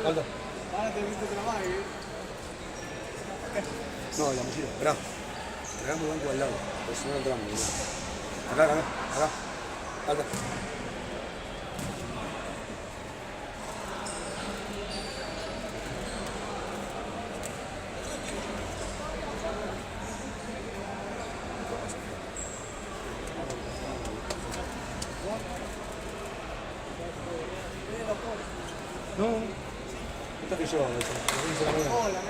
Aldo. Ahora te viste trabajar. No, la mochila. Esperá. Tragamos el banco al lado. Porque si no entramos. Mirá. Acá, acá, acá. Aldo. No, esta que yo, Hola,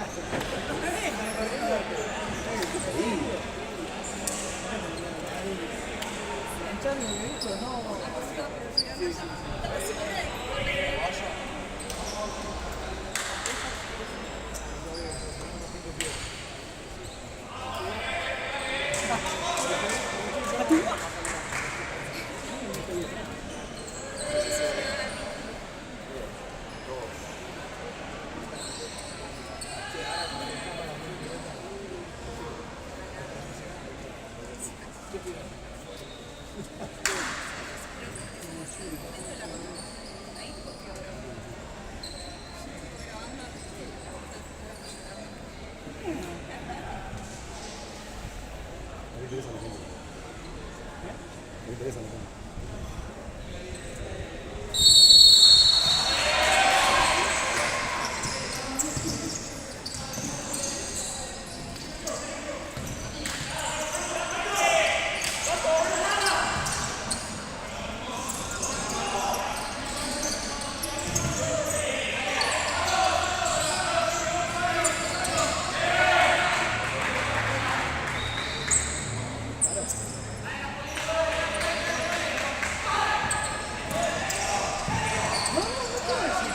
Me interesa la gente.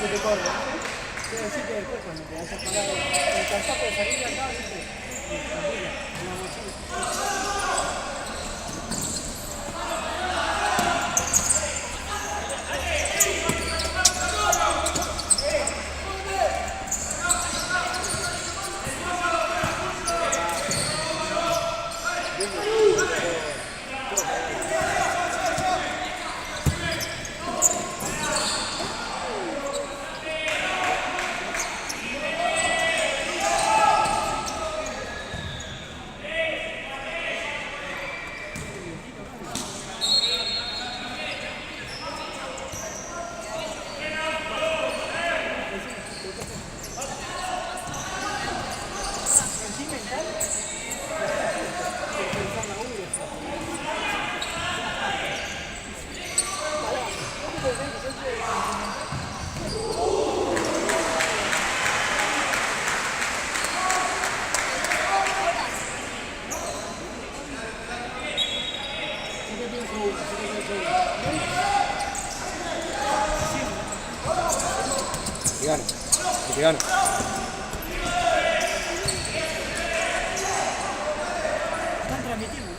que te corre. Quiero decir que después cuando te vas a parar el casaco de salir de acá, ¿viste? En la mochila. Que gane. Están transmitiendo.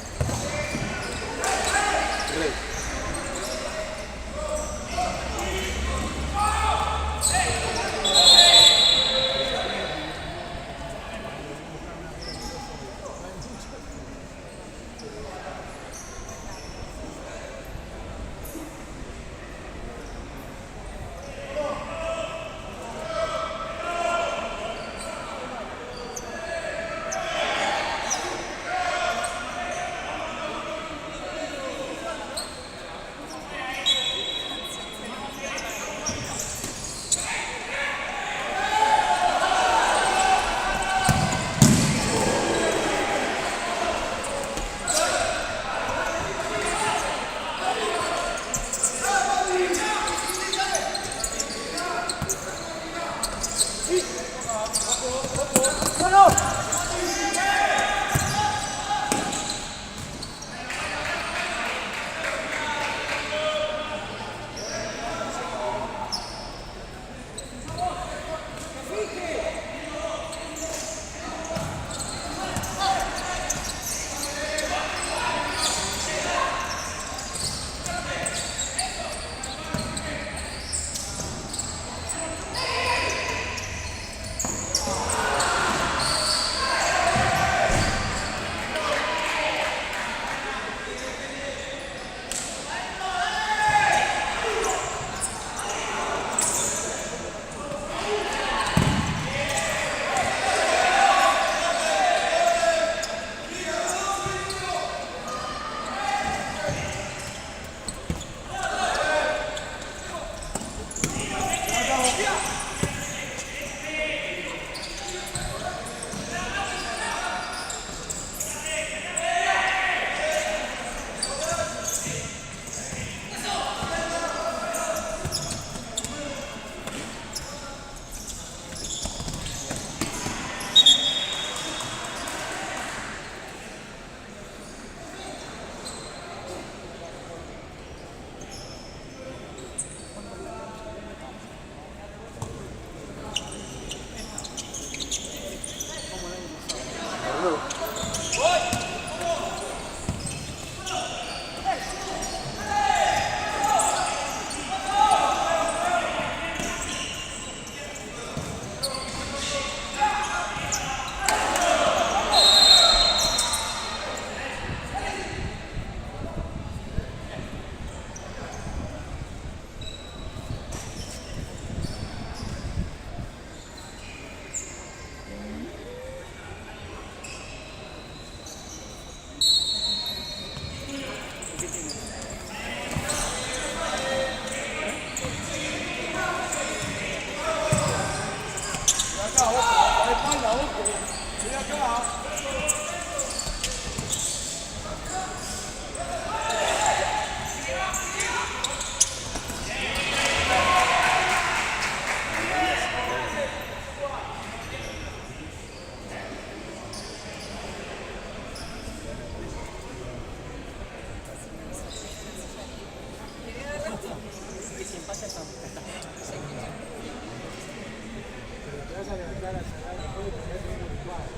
Pero te vas a levantar a cerrar el juego y te vas a tener un cuadro.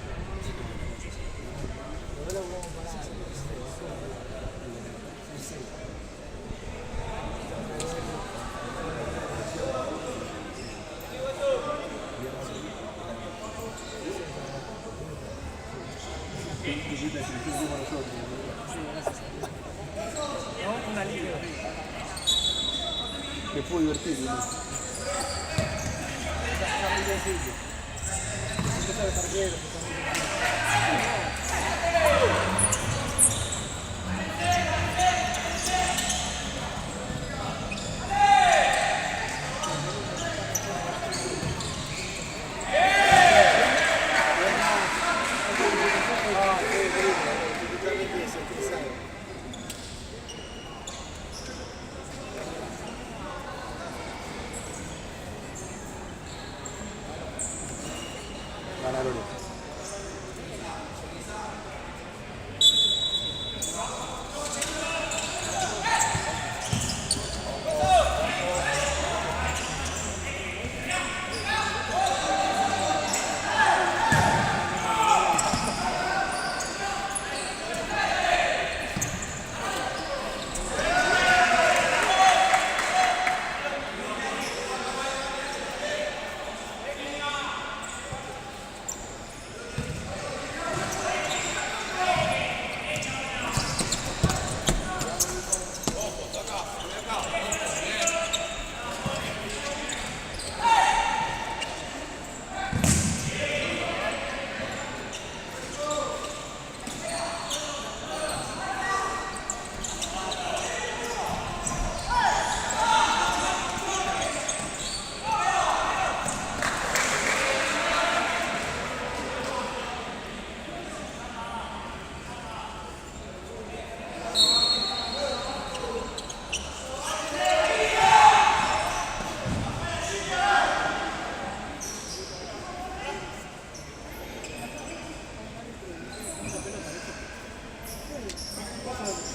Pero ahora vamos a parar. No, una liga. Me puedo divertir, ¿no? Está muy sencillo. Empieza de partido. Ganaron.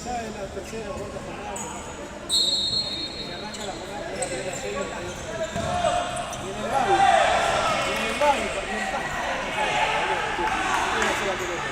Ya en la tercera o cuarta jornada se arranca la jornada con la primera serie y otra vez. Y en el barrio, para que está. Hacer la pelota.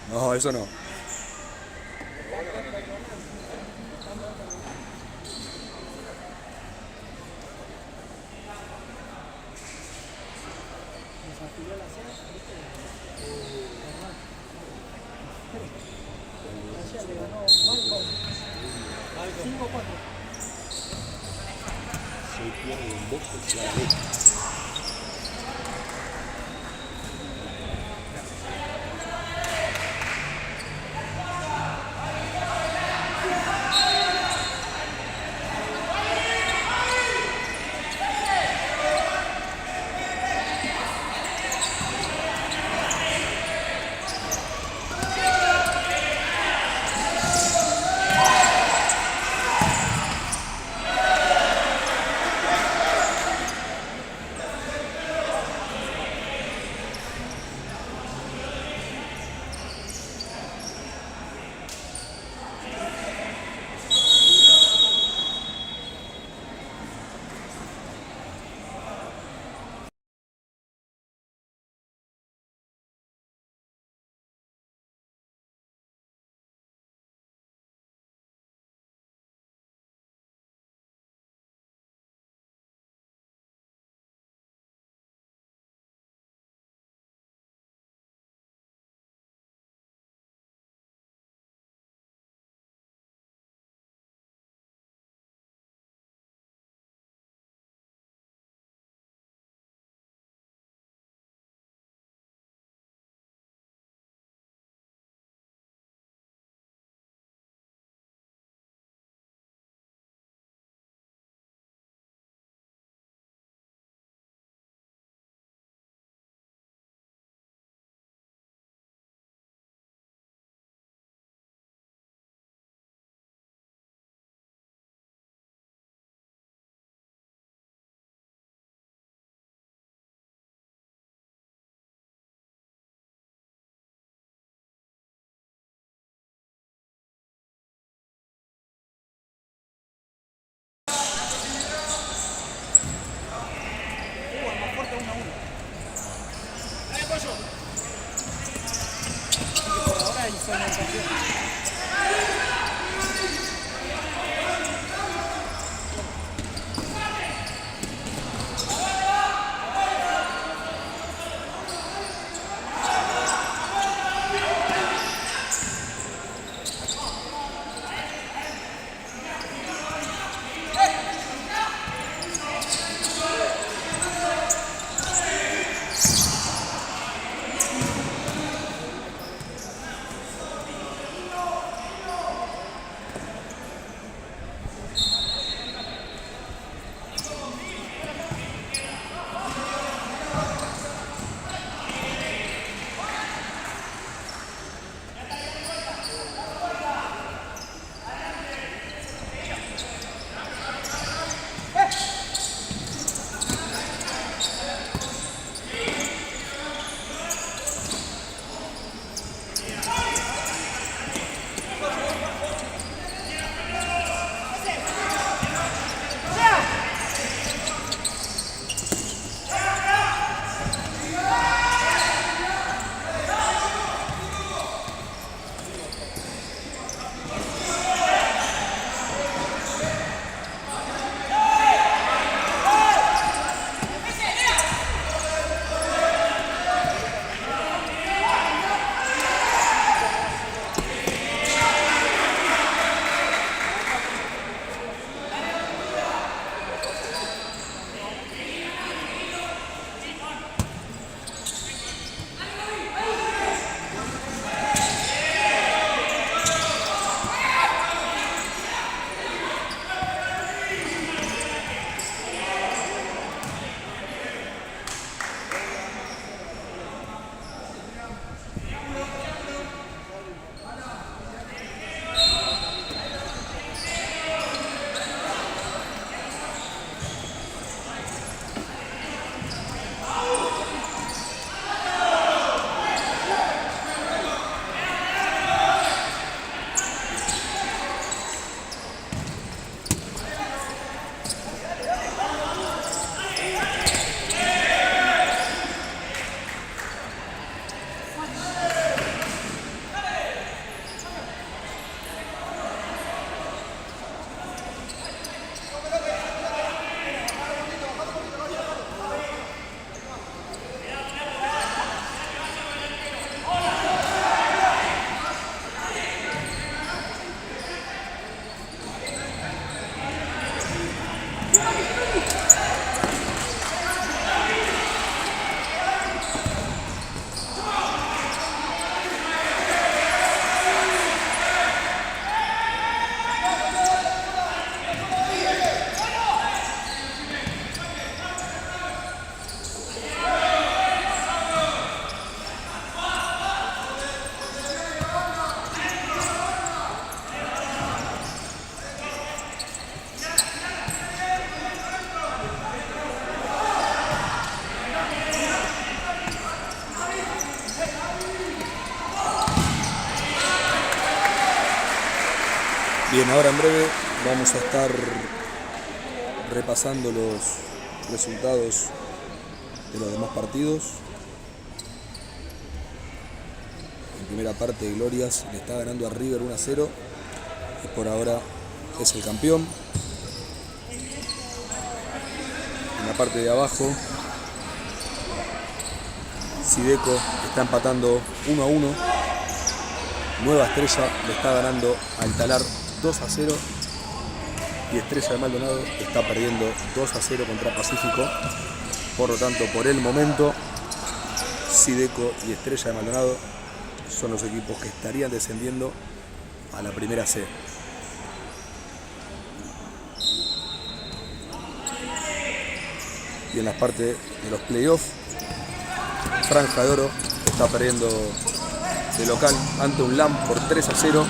No, eso no. Le ganó Malcolm 5-4. Se pierde un box hacia la derecha. segmentación. Bien, ahora en breve vamos a estar repasando los resultados de los demás partidos. En primera parte, Glorias le está ganando a River 1-0 y por ahora es el campeón. En la parte de abajo, Sideco está empatando 1-1. Nueva Estrella le está ganando al Talar 2-0 y Estrella de Maldonado está perdiendo 2-0 contra Pacífico. Por lo tanto, por el momento, Sideco y Estrella de Maldonado son los equipos que estarían descendiendo a la primera C. Y en la parte de los playoffs, Franja de Oro está perdiendo de local ante un LAM por 3-0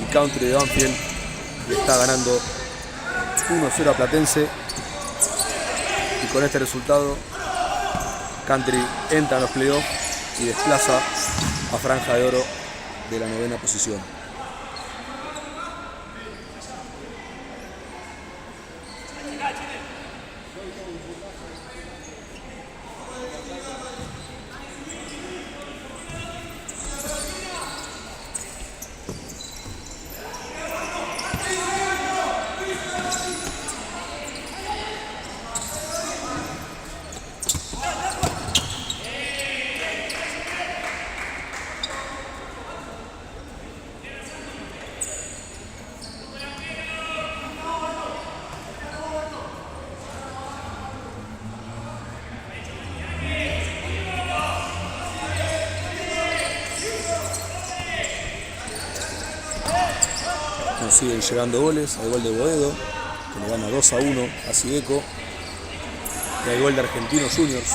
y Country de Banfield le está ganando 1-0 a Platense, y con este resultado Country entra en los playoffs y desplaza a Franja de Oro de la 9ª posición. nos siguen llegando goles. Hay gol de Boedo, que le gana 2-1 a Sideco. Y hay gol de Argentinos Juniors,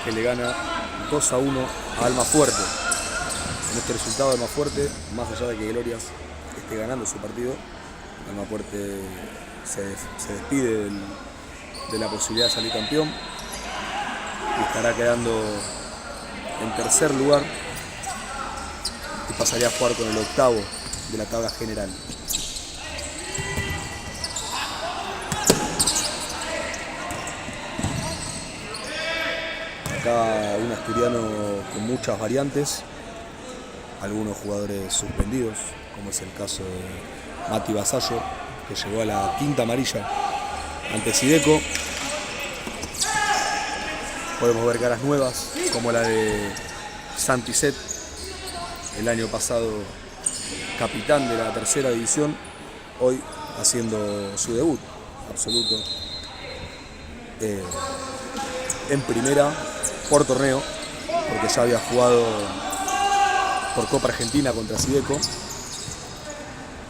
que le gana 2-1 a Almafuerte. En este resultado, Almafuerte, más allá de que Glorias esté ganando su partido, Almafuerte se despide de la posibilidad de salir campeón y estará quedando en tercer lugar y pasaría a jugar con el octavo de la tabla general. Acá un asturiano con muchas variantes, algunos jugadores suspendidos, como es el caso de Mati Basallo, que llegó a la quinta amarilla ante Sideco. Podemos ver caras nuevas, como la de Santi Set, el año pasado capitán de la tercera división, hoy haciendo su debut absoluto en primera por torneo, porque ya había jugado por Copa Argentina contra Sideco.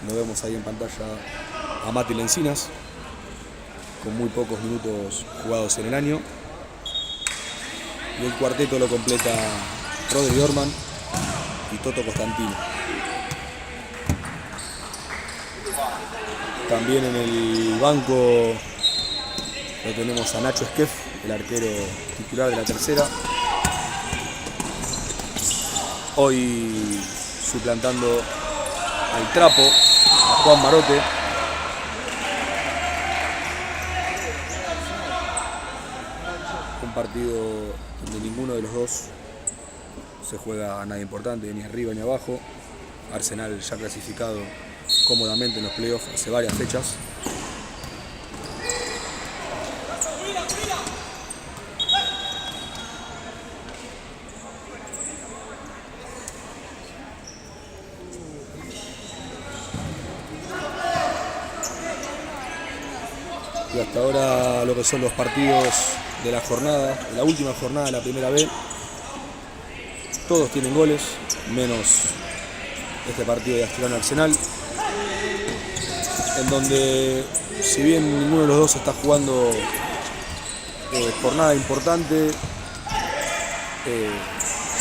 Lo vemos ahí en pantalla a Mati Lencinas, con muy pocos minutos jugados en el año. Y el cuarteto lo completa Rodri Orman y Toto Costantino. También en el banco lo tenemos a Nacho Esquef, el arquero titular de la tercera. Hoy suplantando al Trapo, a Juan Marote. Un partido donde ninguno de los dos se juega a nada importante, ni arriba ni abajo. Arsenal ya clasificado cómodamente en los playoffs hace varias fechas. Y hasta ahora lo que son los partidos de la jornada, de la última jornada de la primera B, todos tienen goles, menos este partido de Asturiano Arsenal, en donde, si bien ninguno de los dos está jugando por nada importante,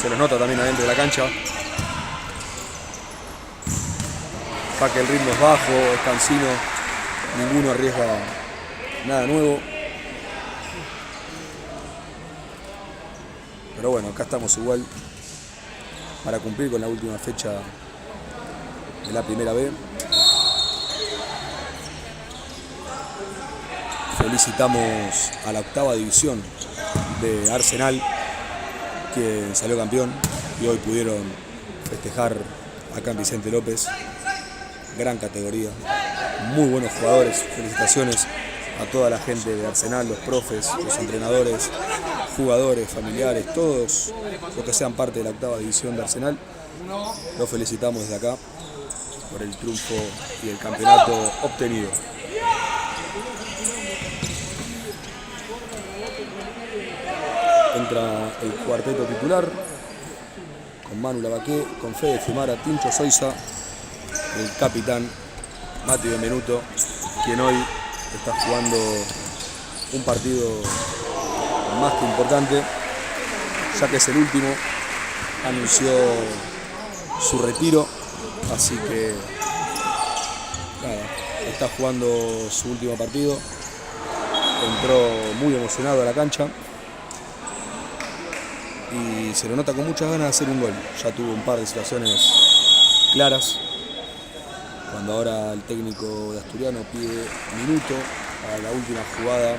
se los nota también adentro de la cancha, ya que el ritmo es bajo, es cansino, ninguno arriesga nada nuevo. Pero bueno, acá estamos igual para cumplir con la última fecha de la primera B. Felicitamos a la octava división de Arsenal, quien salió campeón, y hoy pudieron festejar acá en Vicente López. Gran categoría, muy buenos jugadores. Felicitaciones a toda la gente de Arsenal, los profes, los entrenadores, jugadores, familiares, todos los que sean parte de la octava división de Arsenal. Los felicitamos desde acá por el triunfo y el campeonato obtenido. Entra el cuarteto titular con Manu Lavaqué, con Fede Fumara, Tincho Soiza, el capitán Mati Benvenuto, quien hoy está jugando un partido más que importante, ya que es el último. Anunció su retiro, así que nada, está jugando su último partido. Entró muy emocionado a la cancha y se lo nota con muchas ganas de hacer un gol. Ya tuvo un par de situaciones claras, cuando ahora el técnico de Asturiano pide minuto para la última jugada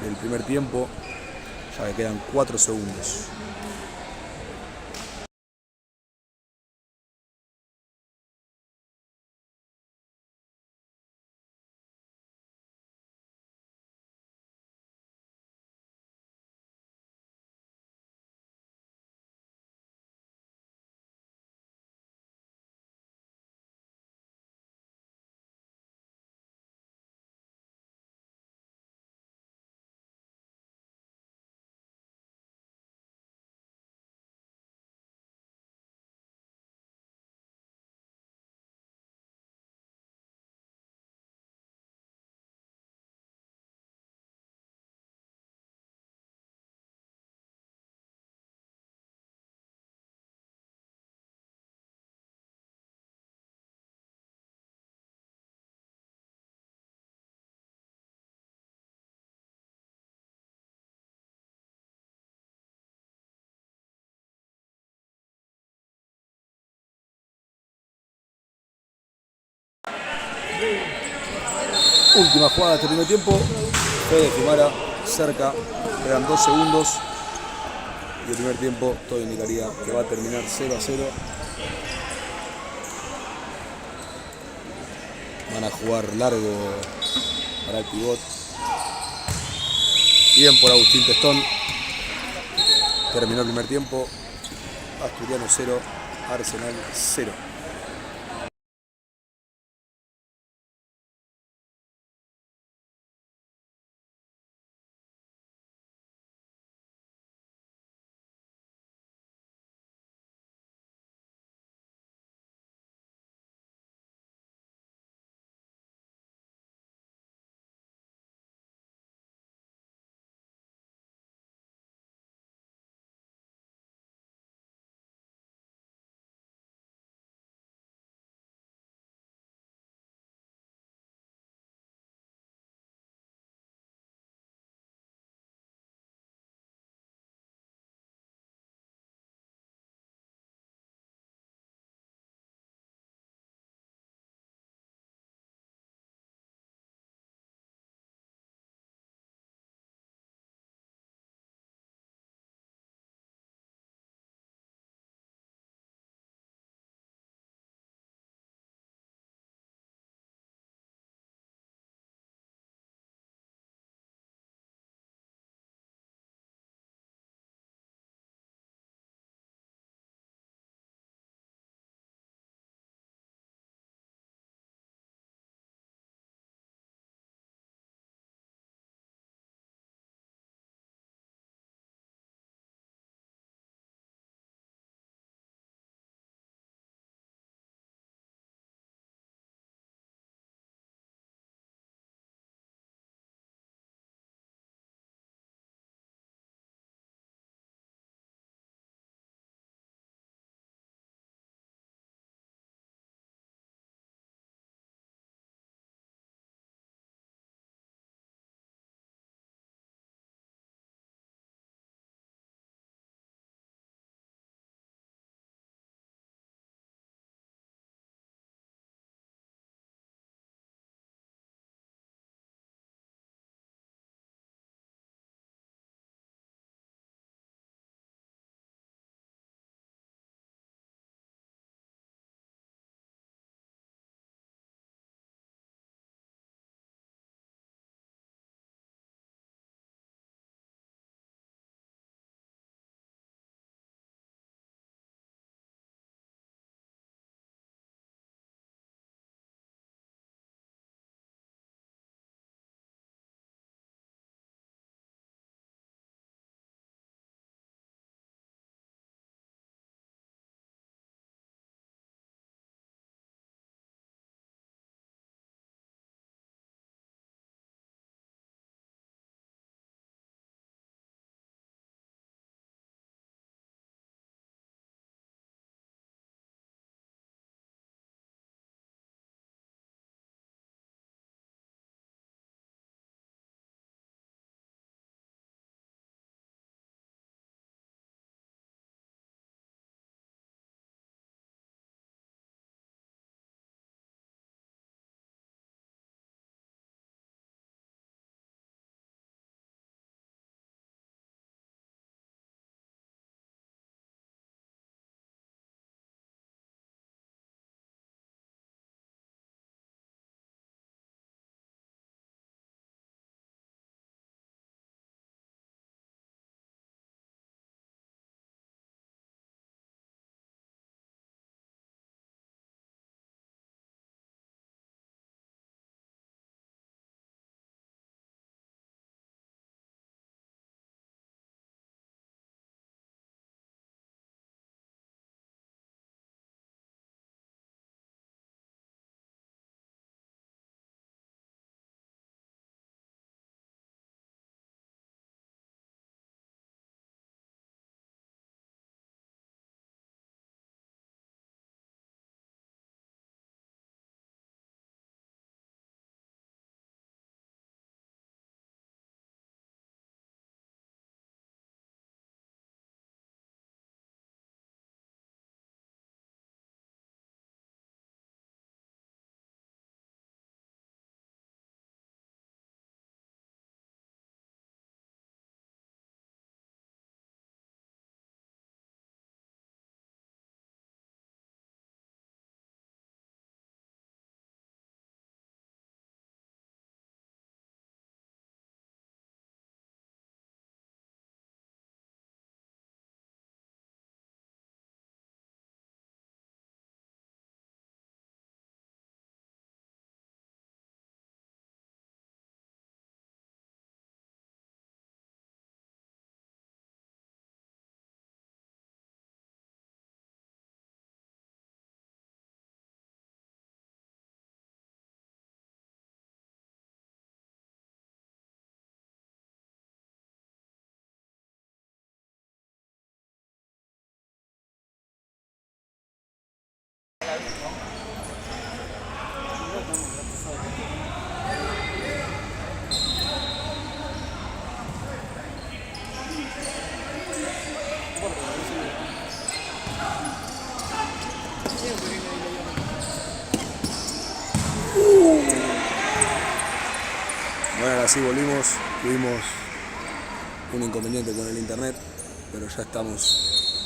del primer tiempo, ya que quedan 4 segundos. Última jugada de este primer tiempo. Fede Fumara cerca. Quedan 2 segundos. Y el primer tiempo todo indicaría que va a terminar 0-0. Van a jugar largo para el pivot. Bien por Agustín Testón. Terminó el primer tiempo. Asturiano 0, Arsenal 0. Ahora sí volvimos, tuvimos un inconveniente con el internet, pero ya estamos.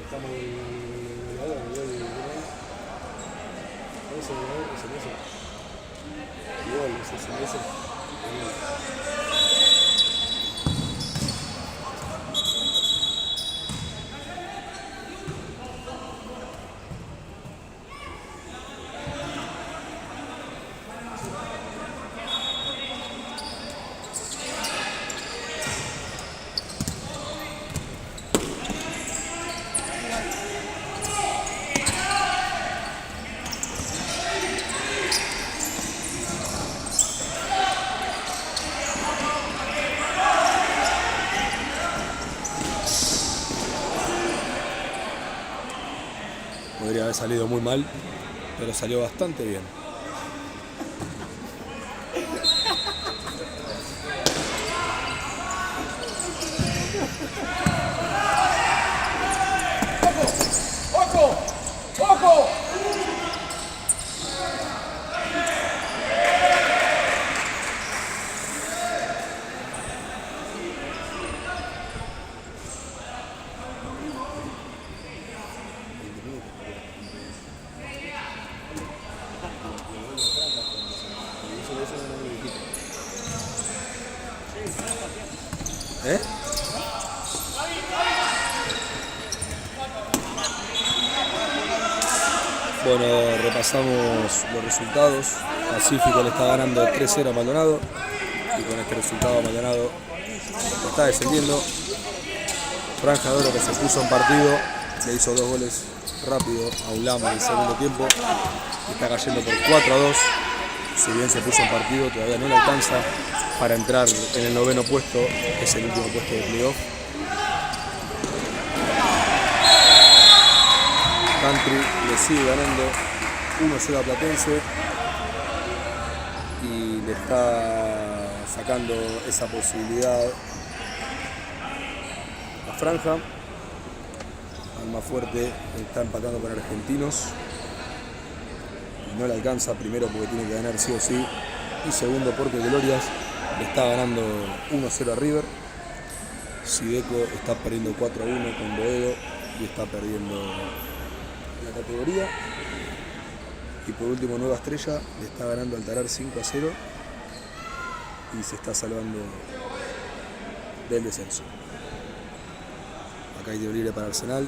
Estamos en el Podría haber salido muy mal, pero salió bastante bien. ¿Eh? Bueno, repasamos los resultados. Pacífico le está ganando 3-0 a Maldonado y con este resultado Maldonado está descendiendo. Franja de Oro, que se puso en partido, le hizo 2 goles rápido a ULAM en el segundo tiempo, está cayendo por 4-2. Si bien se puso en partido, todavía no le alcanza para entrar en el 9º puesto, que es el último puesto de playoff. Country le sigue ganando 1-0 a Platense y le está sacando esa posibilidad a Franja. Almafuerte está empatando con Argentinos y no le alcanza, primero porque tiene que ganar sí o sí, y segundo porque Glorias le está ganando 1-0 a River. Sideco está perdiendo 4-1 con Boedo y está perdiendo la categoría. Y por último Nueva Estrella le está ganando al Talar 5-0 y se está salvando del descenso. Acá hay tiro libre para Arsenal.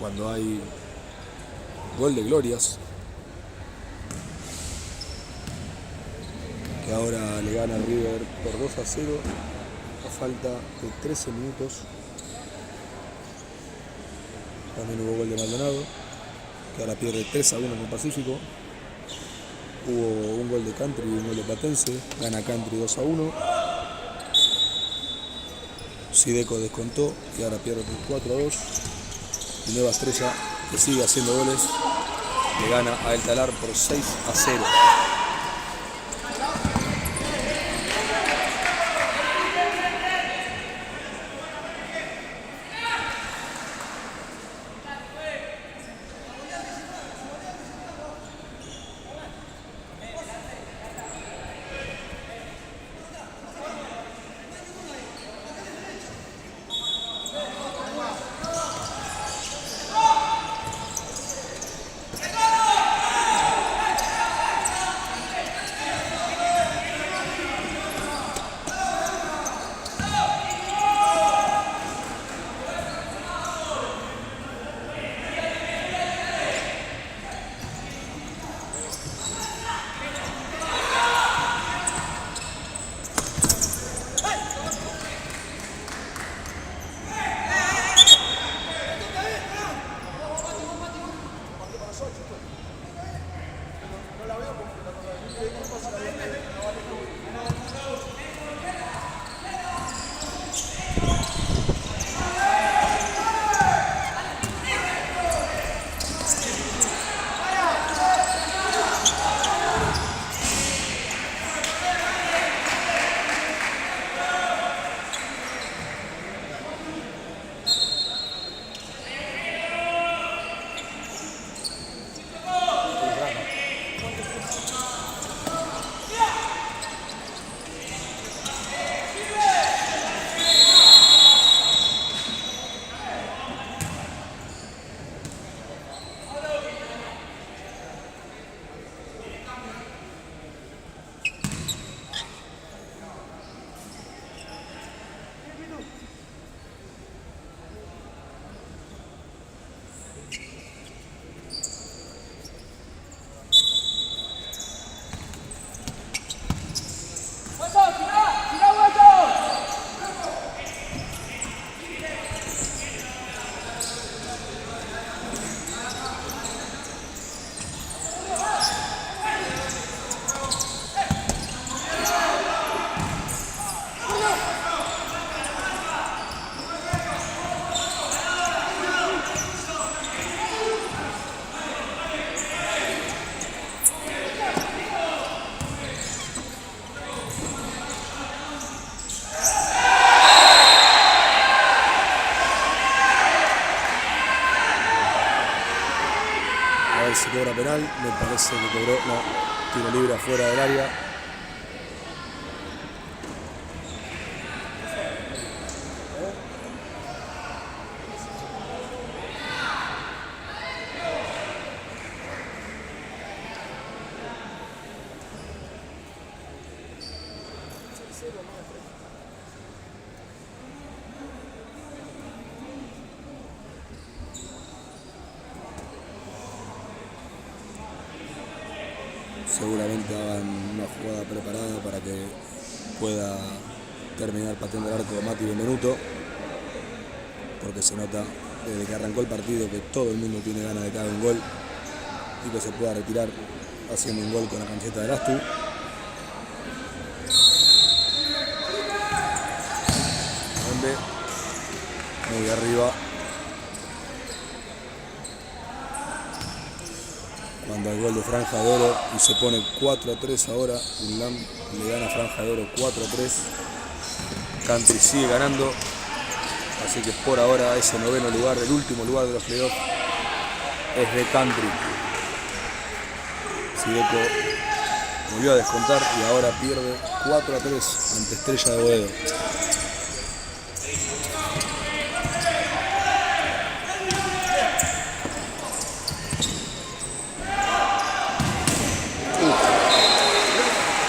cuando hay gol de Glorias, que ahora le gana al River por 2-0 a falta de 13 minutos. También hubo gol de Maldonado, que ahora pierde 3-1 con Pacífico. Hubo un gol de Country y un gol de Platense, gana Country 2-1. Sideco descontó y ahora pierde por 4-2. Y Nueva Estrella, que sigue haciendo goles, le gana a El Talar por 6-0. Si cobra penal, me parece que cobró, no, tiro libre afuera del área. Seguramente hagan una jugada preparada para que pueda terminar pateando el arco Mati Benvenuto, porque se nota desde que arrancó el partido que todo el mundo tiene ganas de que haga un gol y que se pueda retirar haciendo un gol con la camiseta de Astu. Muy arriba. Cuando hay gol de Franja de Oro y se pone 4-3 ahora, UNLAM le gana a Franja de Oro 4-3. Country sigue ganando, así que por ahora ese noveno lugar, el último lugar de los playoffs, es de Country. Sideco volvió a descontar y ahora pierde 4-3 ante Estrella de Boedo.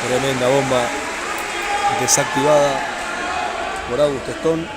Tremenda bomba desactivada por Augusto Stone.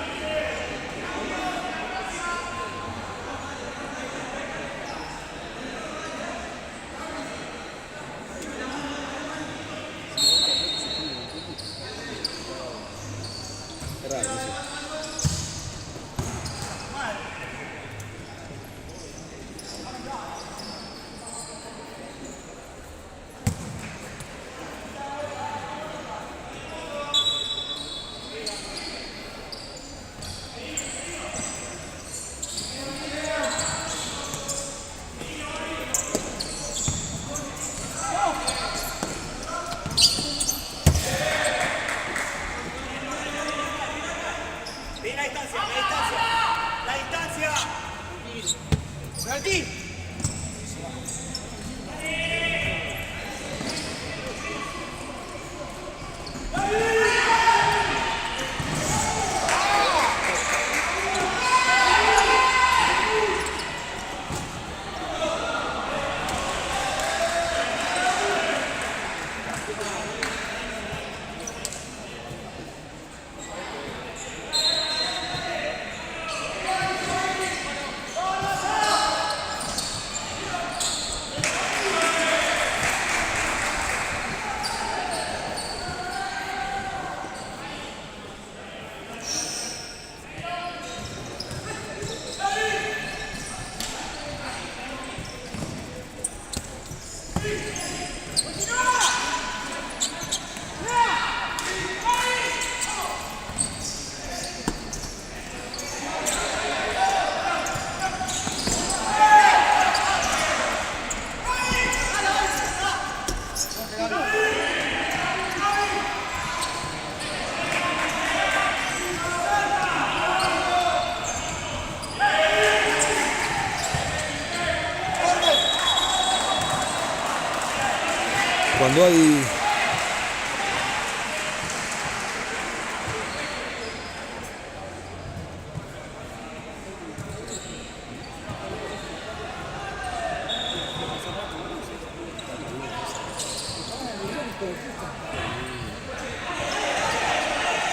Cuando hay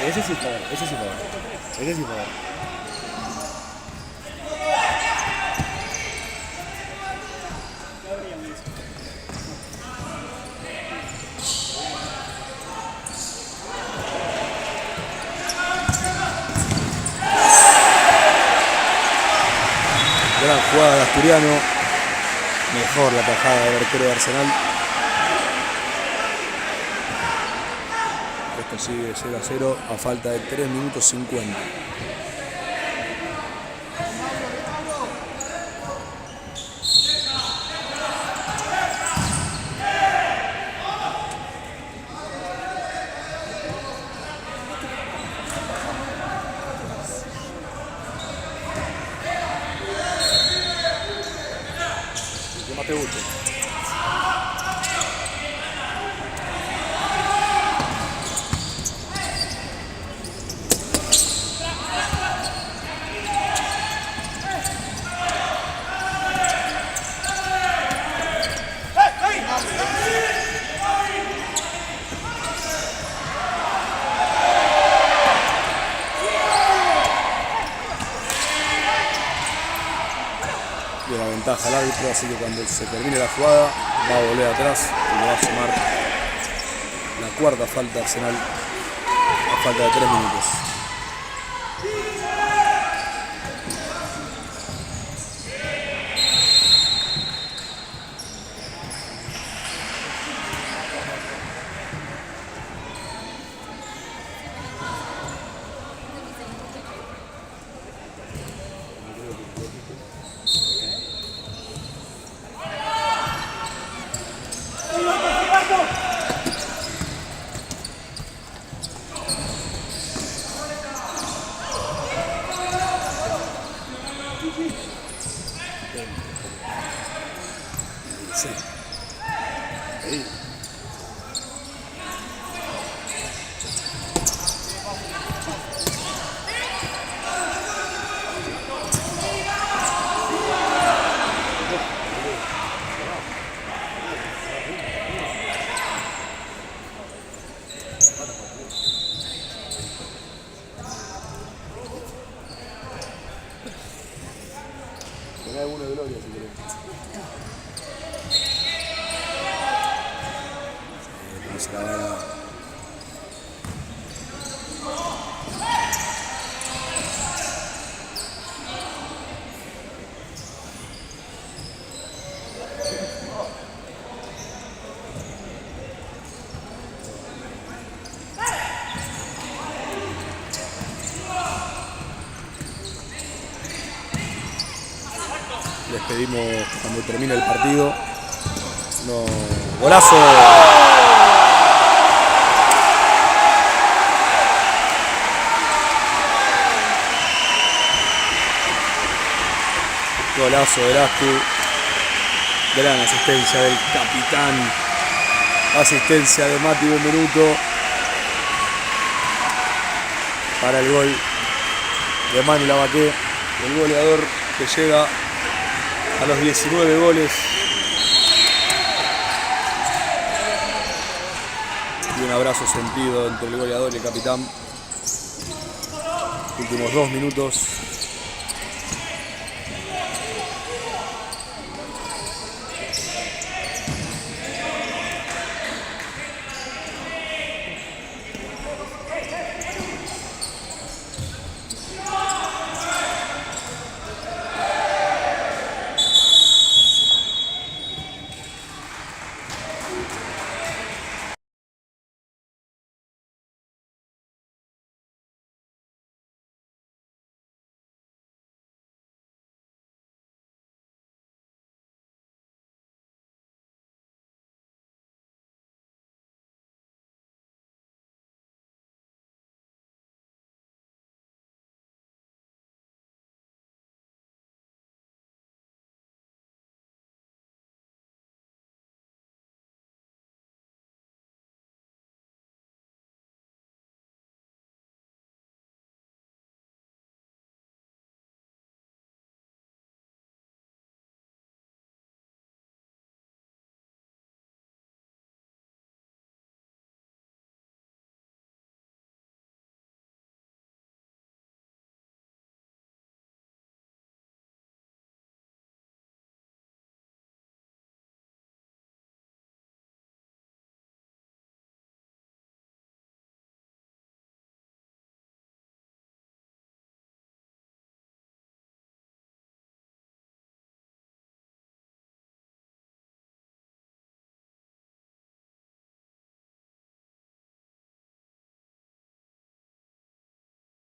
Ese sí fue, ese sí fue. Ese sí fue. gran jugada de Asturiano. Mejor la tajada del arquero de Arsenal. Esto sigue 0-0 a falta de 3 minutos 50. ¿Qué más te gusta? De la ventaja al árbitro, así que cuando se termine la jugada va a volver atrás y le va a sumar la cuarta falta de Arsenal a falta de 3 minutos. Sí. Ahí. Tenés uno de gloria si querés. Vamos a grabar a... Les pedimos que cuando termine el partido, no... ¡Golazo! Golazo de Astu. Gran asistencia del capitán. Asistencia de Mati Benvenuto. para el gol de Manu Lavaqué, el goleador que llega a los 19 goles. Y un abrazo sentido entre el goleador y el capitán. Últimos 2 minutos.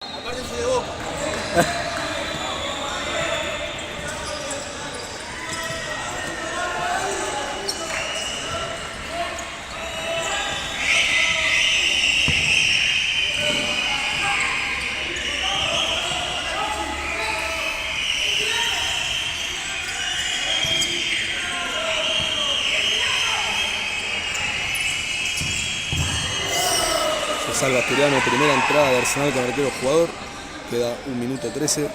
Apártense de Boca. Se salva Asturiano, primera entrada de Arsenal con arquero jugador. Queda 1 minuto 13.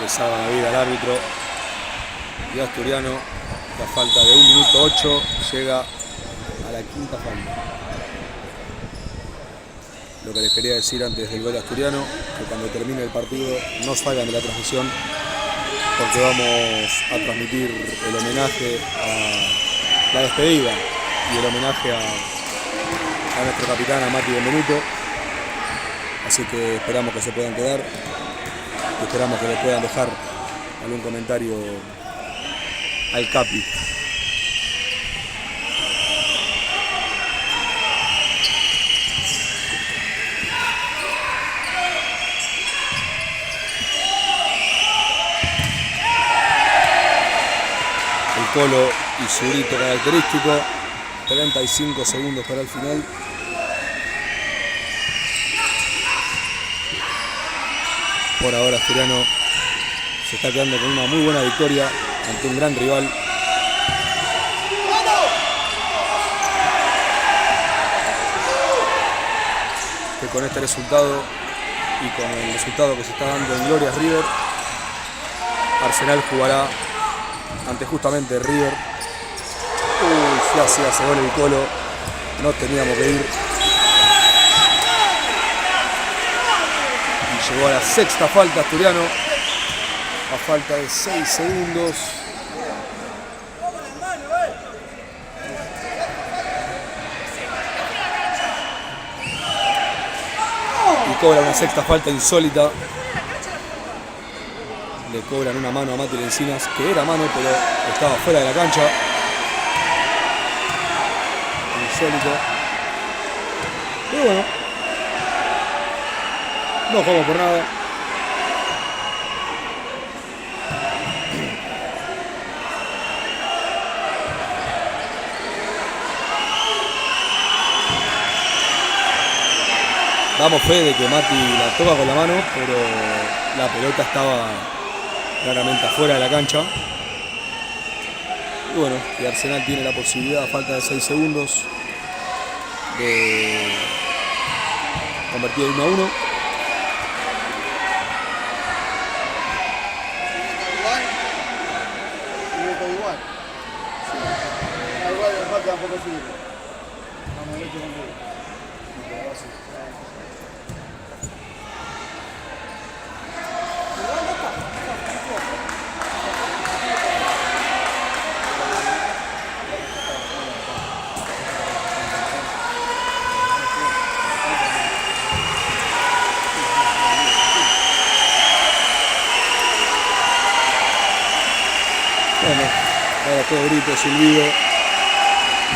Le salva la vida al árbitro. Y Asturiano, la falta de 1 minuto 8, llega a la quinta falta. Lo que les quería decir antes del gol de Asturiano, que cuando termine el partido no salgan de la transmisión, porque vamos a transmitir el homenaje a la despedida y el homenaje a nuestro capitán, a Mati Benvenuto. Así que esperamos que se puedan quedar y esperamos que le puedan dejar algún comentario al Capi. Colo y su grito característico. 35 segundos para el final. Por ahora Asturiano se está quedando con una muy buena victoria ante un gran rival. Que con este resultado y con el resultado que se está dando en Glorias River, Arsenal jugará ante justamente River. Uy, ya se hace gol el Colo. No teníamos que ir. Y llegó a la sexta falta Asturiano. A falta de 6 segundos. Y cobra una sexta falta insólita. Le cobran una mano a Mati Lencinas, que era mano, pero estaba fuera de la cancha. Insólito. Pero bueno, no jugamos por nada. Damos fe de que Mati la toca con la mano, pero la pelota estaba claramente afuera de la cancha. Y bueno, y Arsenal tiene la posibilidad, a falta de 6 segundos, de convertir el 1-1. Igual. Sí. Igual el empate tampoco sirve. Vamos a ver qué conmigo. Bueno, ahora todo grito, silbido.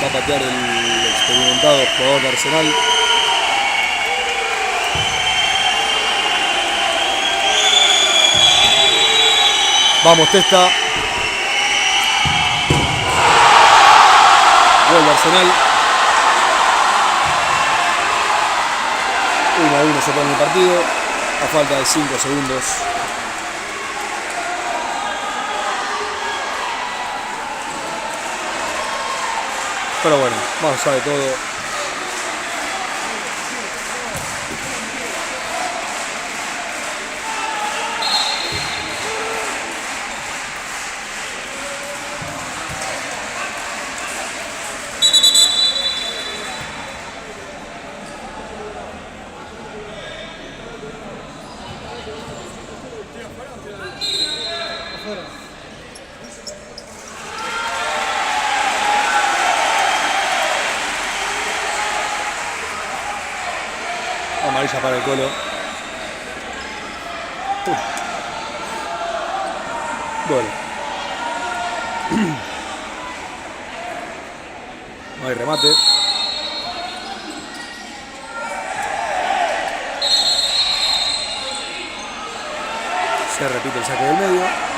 Va a patear el experimentado jugador de Arsenal. Vamos, Testa. Gol de Arsenal. 1-1 se pone el partido. A falta de 5 segundos. Pero bueno, más allá de todo, amarilla para el Colo. Gol. No hay remate. Se repite el saque del medio.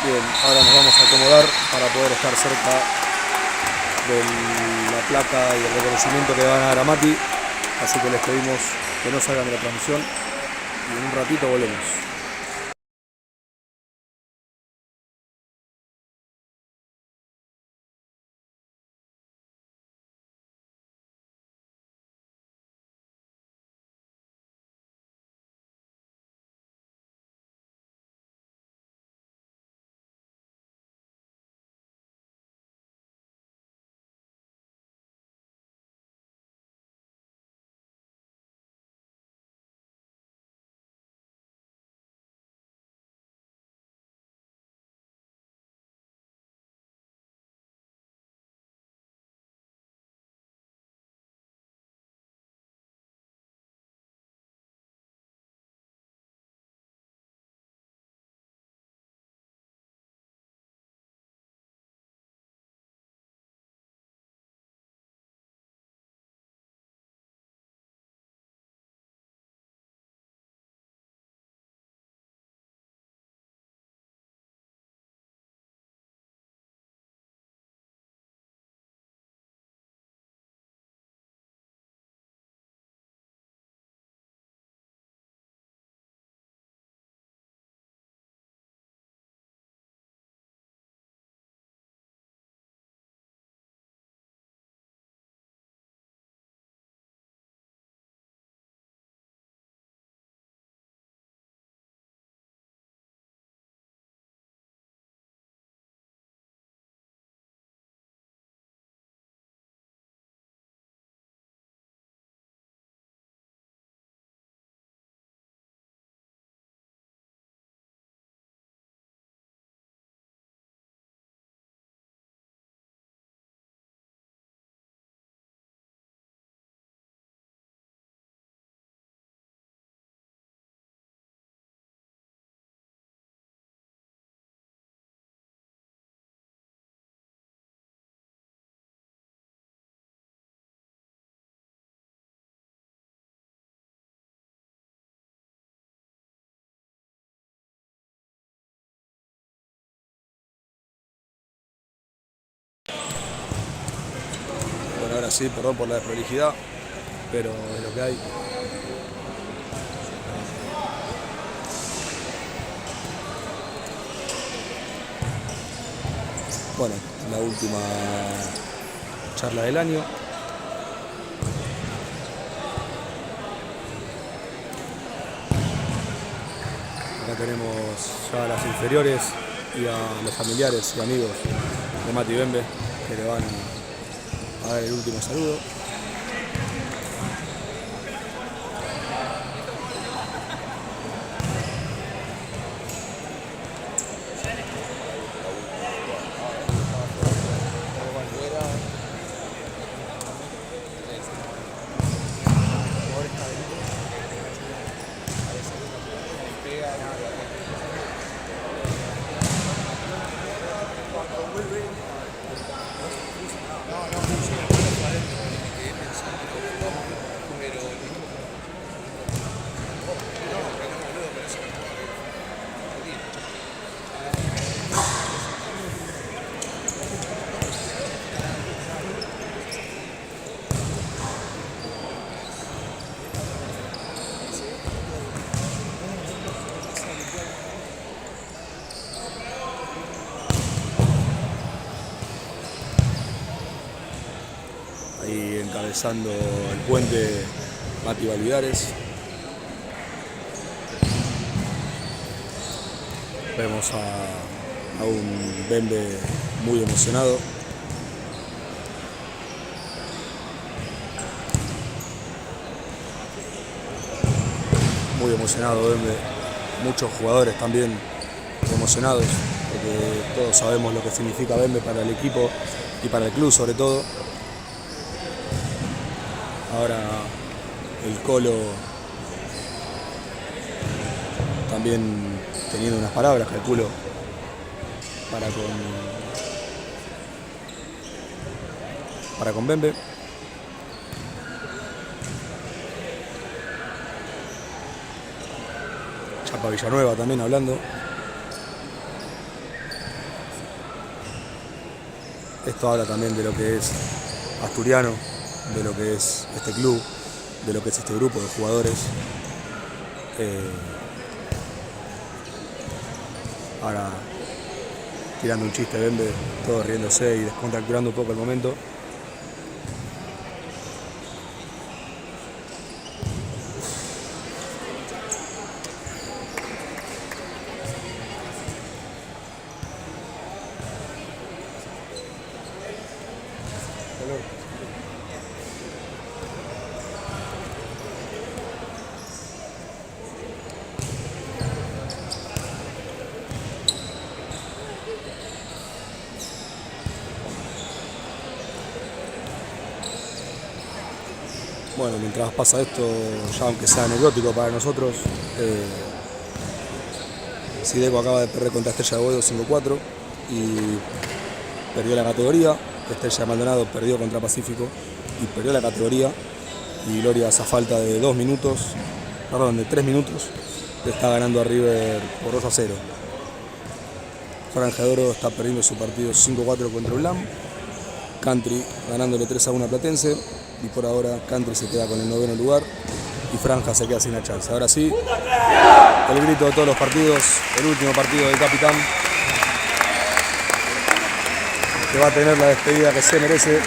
Bien, ahora nos vamos a acomodar para poder estar cerca de la placa y el reconocimiento que le van a dar a Mati. Así que les pedimos que no salgan de la transmisión y en un ratito volvemos. Ahora sí, perdón por la desprolijidad, pero es lo que hay. Bueno, la última charla del año. Acá tenemos ya a las inferiores y a los familiares y amigos de Mati Bembe que le van a dar el último saludo. Ahí encabezando el puente Mati Valvidares. Vemos a un Bembe muy emocionado. Muy emocionado Bembe. Muchos jugadores también emocionados, porque todos sabemos lo que significa Bembe para el equipo y para el club sobre todo. Ahora el Colo también teniendo unas palabras, calculo, para con Bembe. Chapa Villanueva también hablando. Esto habla también de lo que es Asturiano, de lo que es este club, de lo que es este grupo de jugadores. Ahora tirando un chiste Bembe, todos riéndose y descontracturando un poco el momento. Bueno, mientras pasa esto, ya aunque sea anecdótico para nosotros, Sideco acaba de perder contra Estrella de Boedo 5-4 y perdió la categoría. Estrella de Maldonado perdió contra Pacífico y perdió la categoría. Y Gloria, a falta de 3 minutos, le está ganando a River por 2-0. Franja de Oro está perdiendo su partido 5-4 contra ULAM. Country ganándole 3-1 a Platense. Y por ahora Country se queda con el 9º lugar y Franja se queda sin la chance. Ahora sí, el grito de todos los partidos, el último partido del capitán, que va a tener la despedida que se merece.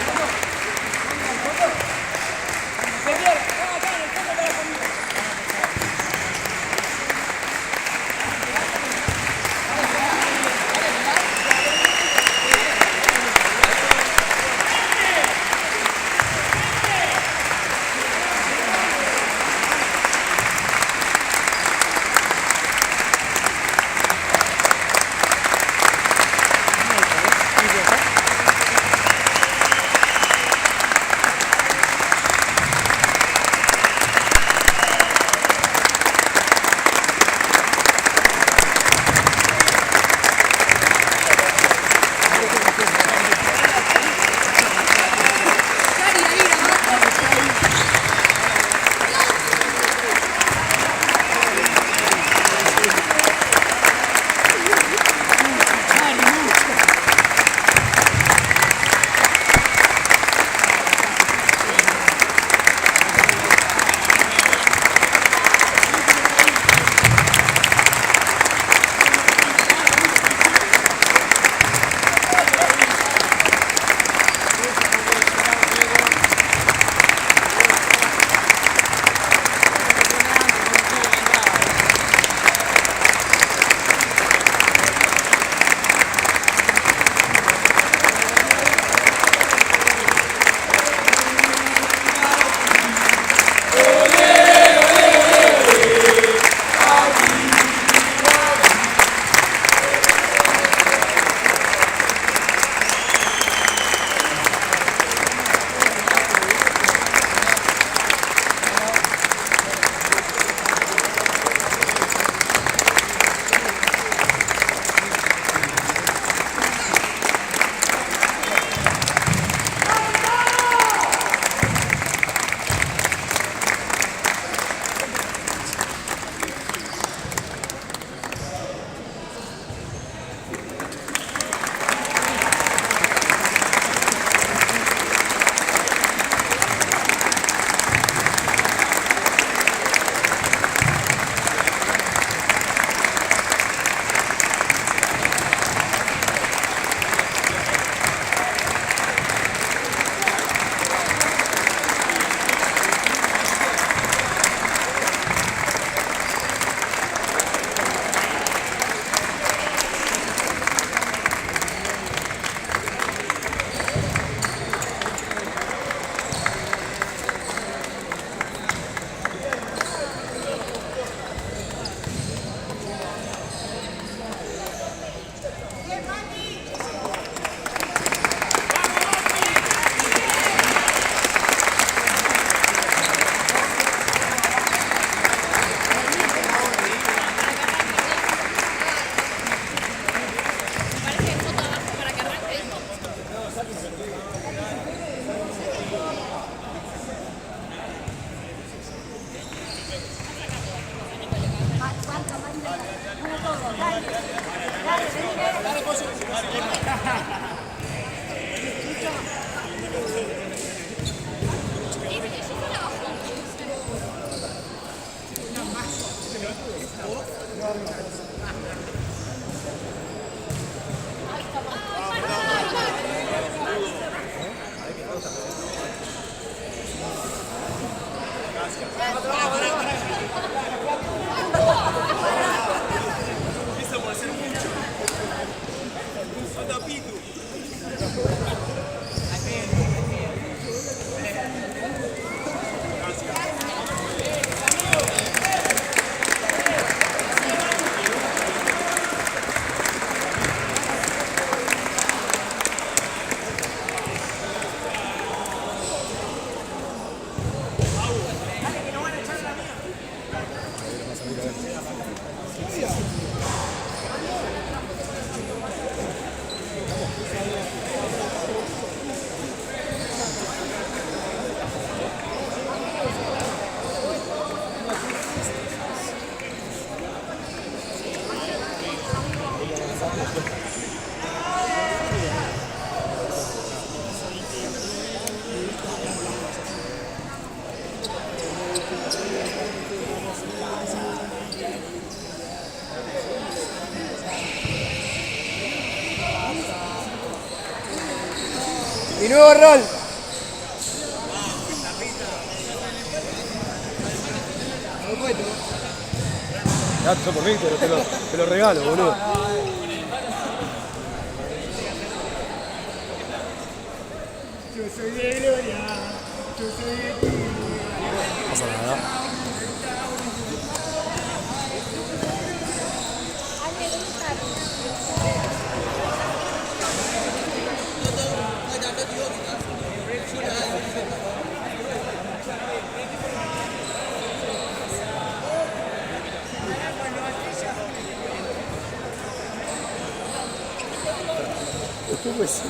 Mi nuevo rol. Gato por mí, pero te lo regalo, boludo. Yo soy de Gloria. Yo soy de ti. No pasa nada. ¿Cómo es?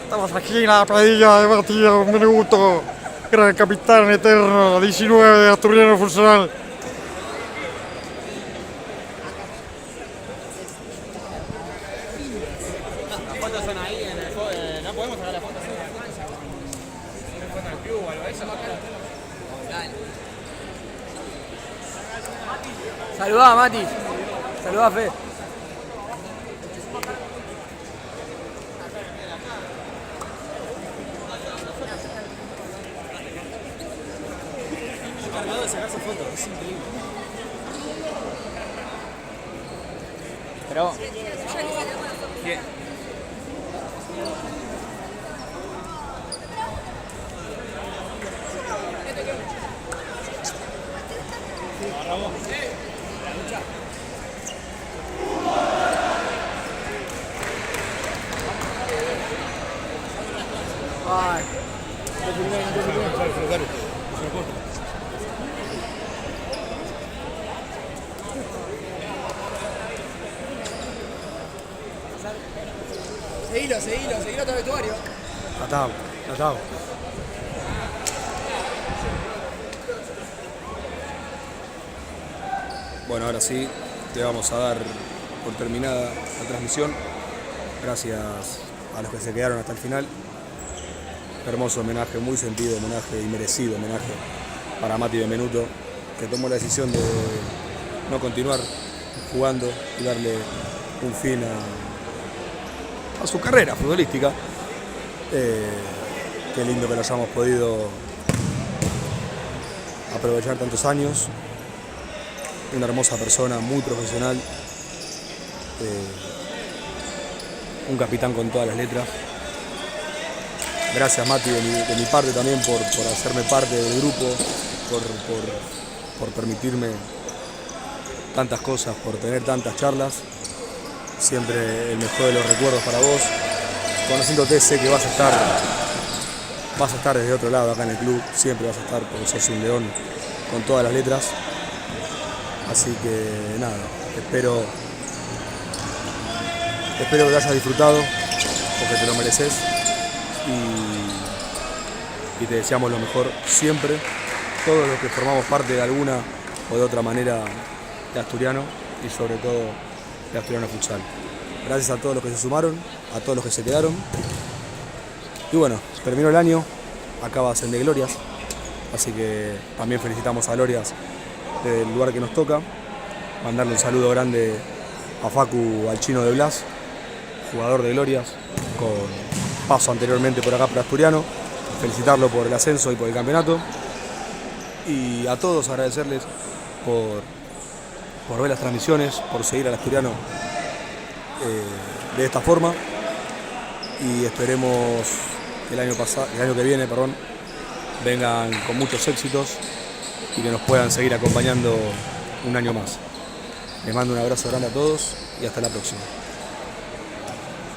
Estamos aquí en la pradilla de Matías Minuto, gran capitán eterno, 19 de Asturiano Funcional. Las fotos son ahí en el no podemos sacar las fotos. Al club o algo de eso. Saludá, Mati. Saludá, Fe. Cargado de sacarse fotos, es increíble. Pero bien. Ay. Seguilo hasta el vestuario. Atado. Bueno, ahora sí, te vamos a dar por terminada la transmisión. Gracias a los que se quedaron hasta el final. Hermoso homenaje, muy sentido homenaje y merecido homenaje para Mati Benvenuto. que tomó la decisión de no continuar jugando y darle un fin a su carrera futbolística. Qué lindo que lo hayamos podido aprovechar tantos años. Una hermosa persona, muy profesional. Un capitán con todas las letras. Gracias, Mati, de mi parte también por hacerme parte del grupo, por permitirme tantas cosas, por tener tantas charlas. Siempre el mejor de los recuerdos para vos. Conociéndote sé que vas a estar desde otro lado acá en el club, siempre vas a estar porque sos un león con todas las letras. Así que nada, espero que lo hayas disfrutado porque te lo mereces y te deseamos lo mejor siempre, todos los que formamos parte de alguna o de otra manera de Asturiano y sobre todo de Asturiano Futsal. Gracias a todos los que se sumaron, a todos los que se quedaron. Y bueno, terminó el año, acaba Ascende Glorias, así que también felicitamos a Glorias del lugar que nos toca. Mandarle un saludo grande a Facu, al chino de Blas, jugador de Glorias, con paso anteriormente por acá por Asturiano. Felicitarlo por el ascenso y por el campeonato. Y a todos agradecerles por ver las transmisiones, por seguir al Asturiano de esta forma. Y esperemos que el año que viene, vengan con muchos éxitos y que nos puedan seguir acompañando un año más. Les mando un abrazo grande a todos y hasta la próxima.